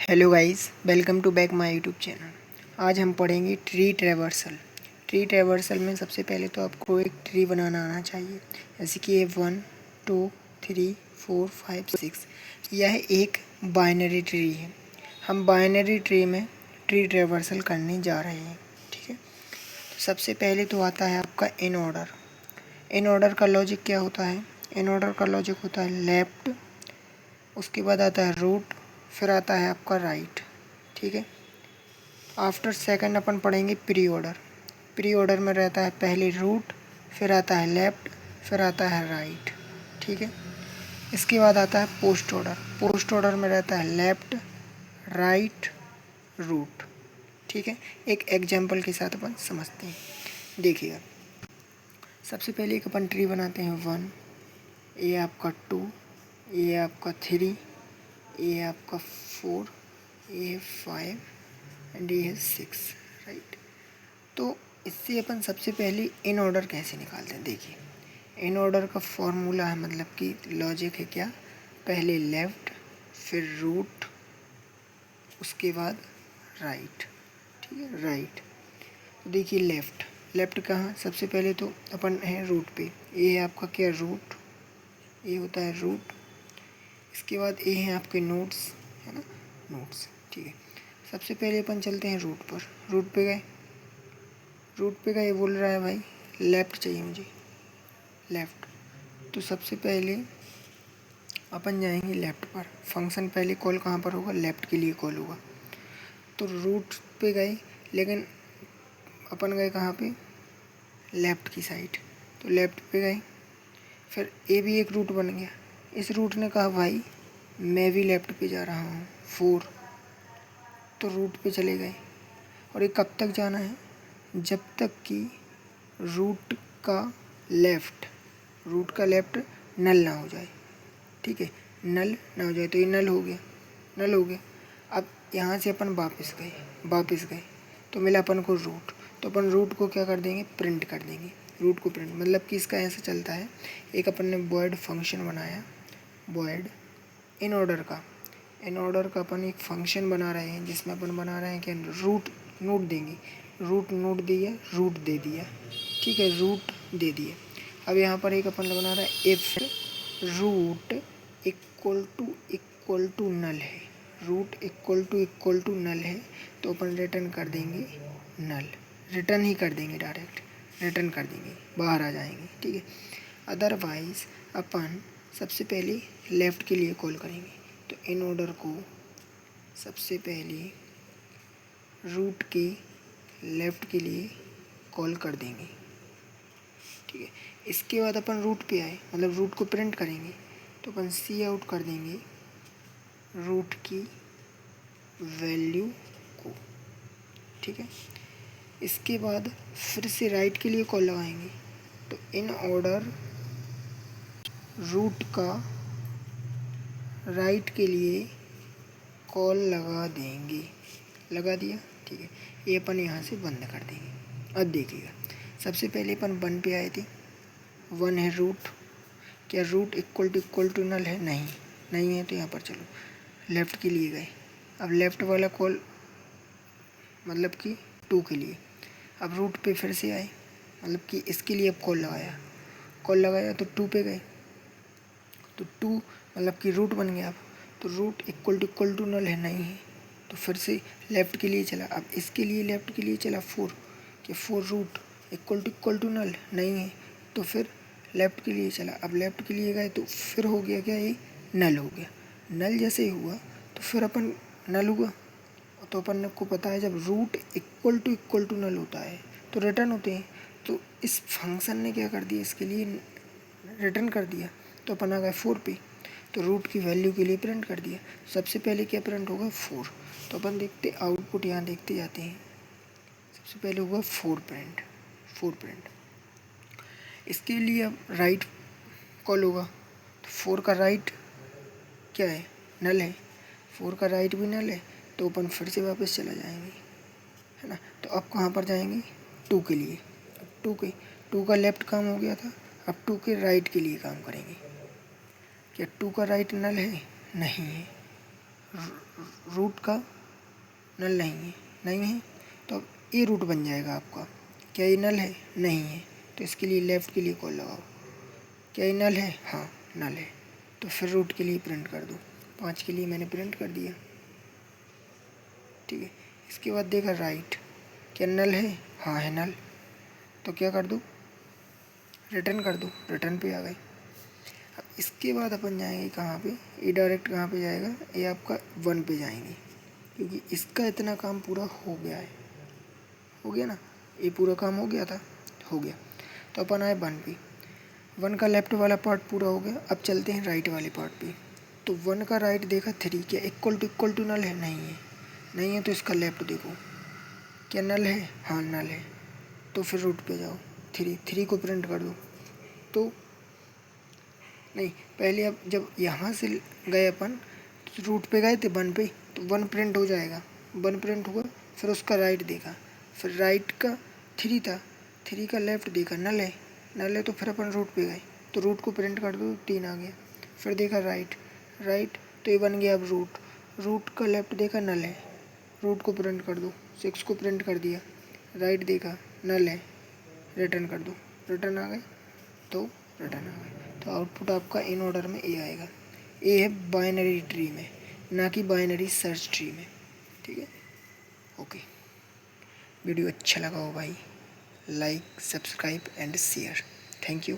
Hello guys, welcome to back my YouTube channel. आज हम पढ़ेंगे ट्री ट्रैवर्सल। ट्री ट्रैवर्सल में सबसे पहले तो आपको एक ट्री बनाना आना चाहिए, जैसे कि ये 1 2 3 4 5 6। यह एक बाइनरी ट्री है। हम बाइनरी ट्री में ट्री ट्रैवर्सल करने जा रहे हैं, ठीक है। तो सबसे पहले तो आता है आपका इन ऑर्डर। इन ऑर्डर का लॉजिक क्या होता है? इन ऑर्डर का लॉजिक होता है लेफ्ट, उसके बाद आता है रूट, फिर आता है आपका राइट, ठीक है। आफ्टर सेकंड अपन पढ़ेंगे प्री ऑर्डर। प्री ऑर्डर में रहता है पहले रूट, फिर आता है लेफ्ट, फिर आता है राइट, ठीक है। इसके बाद आता है पोस्ट ऑर्डर। पोस्ट ऑर्डर में रहता है लेफ्ट, राइट, रूट, ठीक है। एक एग्जाम्पल के साथ अपन समझते हैं, देखिएगा। सबसे पहले एक अपन ट्री बनाते हैं 1, ये आपका 2, ये आपका 3, ये आपका 4, ये 5 एंड ये 6, राइट। तो इससे अपन सबसे पहले इन ऑर्डर कैसे निकालते हैं, देखिए। इन ऑर्डर का फॉर्मूला है, मतलब कि लॉजिक है क्या, पहले लेफ्ट, फिर रूट, उसके बाद राइट, ठीक है, राइट। तो देखिए लेफ्ट, लेफ्ट कहाँ, सबसे पहले तो अपन है रूट पे। ये है आपका क्या, रूट, ये होता है रूट। इसके बाद ये हैं आपके नोट्स, है ना, नोट्स, ठीक है। सबसे पहले अपन चलते हैं रूट पर। रूट पे गए, रूट पे गए, बोल रहा है भाई लेफ़्ट चाहिए मुझे, लेफ़्ट। तो सबसे पहले अपन जाएंगे लेफ़्ट पर। फंक्शन पहले कॉल कहाँ पर होगा, लेफ़्ट के लिए कॉल होगा। तो रूट पे गए, लेकिन अपन गए कहाँ पे, लेफ़्ट की साइड। तो लेफ़्ट पे गए, फिर ए भी एक रूट बन गया। इस रूट ने कहा भाई मैं भी लेफ़्ट पे जा रहा हूँ, 4। तो रूट पे चले गए, और ये कब तक जाना है, जब तक कि रूट का लेफ़्ट, रूट का लेफ़्ट नल ना हो जाए, ठीक है, नल ना हो जाए। तो ये नल हो गया, नल हो गया। अब यहाँ से अपन वापस गए तो मिला अपन को रूट। तो अपन रूट को क्या कर देंगे, प्रिंट कर देंगे। रूट को प्रिंट मतलब कि इसका ऐसा चलता है, एक अपन ने वॉइड फंक्शन बनाया, वॉइड इन ऑर्डर का। इन ऑर्डर का अपन एक फंक्शन बना रहे हैं, जिसमें अपन बना रहे हैं कि रूट नोट देंगे। रूट नोट दिया, रूट दे दिया, ठीक है, रूट दे दिया। अब यहाँ पर एक अपन बना रहा है if root equal to null है, रूट इक्वल टू नल है, तो अपन रिटर्न कर देंगे नल, रिटर्न ही कर देंगे, डायरेक्ट रिटर्न कर देंगे, बाहर आ जाएंगे, ठीक है। अदरवाइज अपन सबसे पहले लेफ़्ट के लिए कॉल करेंगे। तो इन ऑर्डर को सबसे पहले रूट के लेफ़्ट के लिए कॉल कर देंगे, ठीक है। इसके बाद अपन रूट पे आए, मतलब रूट को प्रिंट करेंगे। तो अपन सी आउट कर देंगे रूट की वैल्यू को, ठीक है। इसके बाद फिर से राइट के लिए कॉल लगाएंगे। तो इन ऑर्डर रूट का राइट के लिए कॉल लगा देंगे, लगा दिया, ठीक है। ये अपन यहाँ से बंद कर देंगे। अब देखिएगा, सबसे पहले अपन 1 पे आए थे, 1 है रूट। क्या रूट इक्वल टू नल है, नहीं, नहीं है। तो यहाँ पर चलो लेफ़्ट के लिए गए। अब लेफ़्ट वाला कॉल मतलब कि 2 के लिए। अब रूट पे फिर से आए, मतलब कि इसके लिए अब कॉल लगाया, कॉल लगाया तो 2 पे गए। तो 2 मतलब कि रूट बन गया। अब तो रूट इक्वल टू नल है, नहीं है। तो फिर से लेफ़्ट के लिए चला। अब इसके लिए लेफ़्ट के लिए चला 4, कि 4 रूट इक्वल टू नल नहीं है। तो फिर लेफ़्ट के लिए चला। अब लेफ़्ट के लिए गए तो फिर हो गया क्या, ये नल हो गया। नल जैसे ही हुआ तो फिर अपन नल हुआ। तो अपन को पता है जब रूट इक्वल टू नल होता है तो रिटर्न होते हैं। तो इस फंक्शन ने क्या कर दिया, इसके लिए रिटर्न कर दिया। तो अपन आ गए 4 पे। तो रूट की वैल्यू के लिए प्रिंट कर दिया। सबसे पहले क्या प्रिंट होगा, 4। तो अपन देखते आउटपुट, यहाँ देखते जाते हैं। सबसे पहले होगा 4 प्रिंट, 4 प्रिंट। इसके लिए अब राइट कॉल होगा। तो 4 का राइट क्या है, नल है। 4 का राइट भी नल है। तो अपन फिर से वापस चला जाएंगे, है ना। तो अब कहाँ पर जाएंगे, 2 के लिए। अब 2 का लेफ़्ट काम हो गया था, अब 2 के राइट के लिए काम करेंगे। क्या 2 का राइट नल है, नहीं है। रूट का नल नहीं है तो अब ए रूट बन जाएगा आपका। क्या ये नल है? नहीं है, तो इसके लिए लेफ़्ट के लिए कॉल लगाओ। क्या ये नल है? हाँ नल है, तो फिर रूट के लिए प्रिंट कर दो। 5 के लिए मैंने प्रिंट कर दिया, ठीक है। इसके बाद देखा राइट, क्या नल है? हाँ है नल, तो क्या कर दूँ? रिटर्न कर दो। रिटर्न पे आ गए। अब इसके बाद अपन जाएंगे कहाँ पे? ये डायरेक्ट कहाँ पे जाएगा? ये आपका 1 पे जाएंगे, क्योंकि इसका इतना काम पूरा हो गया है। हो गया ना, ये पूरा काम हो गया था, हो गया। तो अपन आए 1 पे। 1 का लेफ्ट वाला पार्ट पूरा हो गया। अब चलते हैं राइट वाले पार्ट पे। तो 1 का राइट देखा 3, क्या इक्वल टू नल है? नहीं है तो इसका लेफ्ट देखो, क्या नल है? हाँ नल है, तो फिर रूट पे जाओ। 3 को प्रिंट कर दो। तो नहीं, पहले अब जब यहाँ से गए अपन रूट पे गए थे 1 पे, तो 1 प्रिंट हो जाएगा। 1 प्रिंट हुआ, फिर उसका राइट देखा, फिर राइट का 3 था, 3 का लेफ्ट देखा, नल है तो फिर अपन रूट पे गए, तो रूट को प्रिंट कर दो, 3 आ गया। फिर देखा राइट तो ये बन गया अब रूट का लेफ्ट देखा, नल है, रूट को प्रिंट कर दो। 6 को प्रिंट कर दिया, राइट देखा, नल है, रिटर्न कर दो। रिटर्न आ गए, तो रिटर्न आ गए। तो आउटपुट आपका इन ऑर्डर में ए आएगा। ए है बाइनरी ट्री में, ना कि बाइनरी सर्च ट्री में, ठीक है। ओके, वीडियो अच्छा लगा हो भाई, like subscribe and share. Thank you.